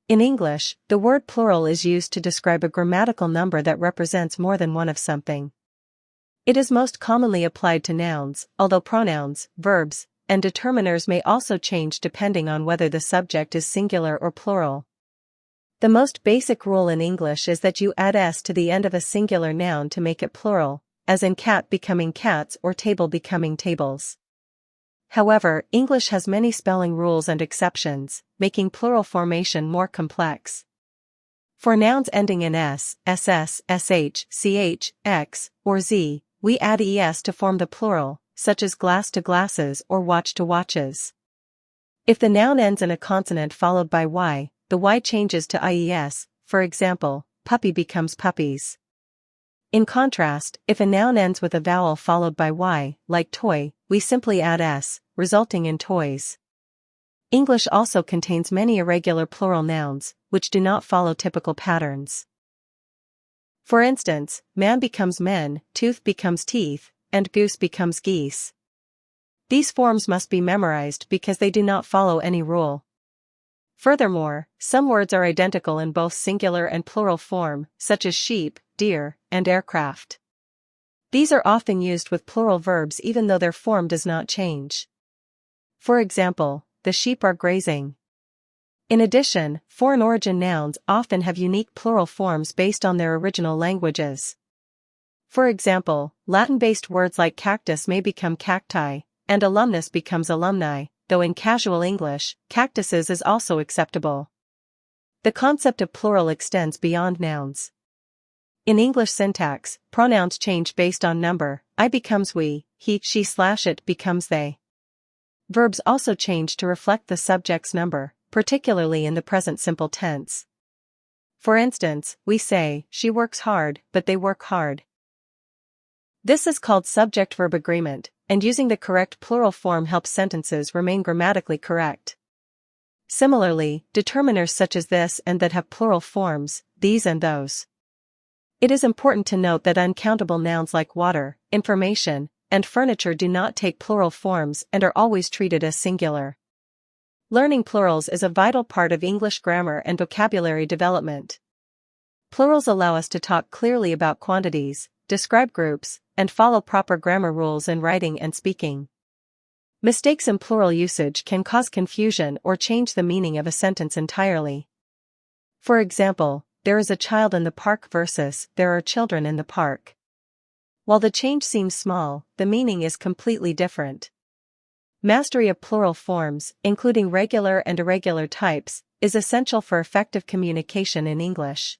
In English, the word plural is used to describe a grammatical number that represents more than one of something. It is most commonly applied to nouns, although pronouns, verbs, and determiners may also change depending on whether the subject is singular or plural. The most basic rule in English is that you add s to the end of a singular noun to make it plural, as in cat becoming cats or table becoming tables. However, English has many spelling rules and exceptions, making plural formation more complex. For nouns ending in s, ss, sh, ch, x, or z, we add es to form the plural, such as glass to glasses or watch to watches. If the noun ends in a consonant followed by y, the y changes to ies, for example, puppy becomes puppies. In contrast, if a noun ends with a vowel followed by y, like toy, we simply add s, resulting in toys. English also contains many irregular plural nouns, which do not follow typical patterns. For instance, man becomes men, tooth becomes teeth, and goose becomes geese. These forms must be memorized because they do not follow any rule. Furthermore, some words are identical in both singular and plural form, such as sheep, deer, and aircraft. These are often used with plural verbs even though their form does not change. For example, the sheep are grazing. In addition, foreign origin nouns often have unique plural forms based on their original languages. For example, Latin-based words like cactus may become cacti, and alumnus becomes alumni, though in casual English, cactuses is also acceptable. The concept of plural extends beyond nouns. In English syntax, pronouns change based on number. I becomes we, he, she / it becomes they. Verbs also change to reflect the subject's number, particularly in the present simple tense. For instance, we say, she works hard, but they work hard. This is called subject-verb agreement, and using the correct plural form helps sentences remain grammatically correct. Similarly, determiners such as this and that have plural forms, these and those. It is important to note that uncountable nouns like water, information, and furniture do not take plural forms and are always treated as singular. Learning plurals is a vital part of English grammar and vocabulary development. Plurals allow us to talk clearly about quantities, describe groups, and follow proper grammar rules in writing and speaking. Mistakes in plural usage can cause confusion or change the meaning of a sentence entirely. For example, there is a child in the park versus there are children in the park. While the change seems small, the meaning is completely different. Mastery of plural forms, including regular and irregular types, is essential for effective communication in English.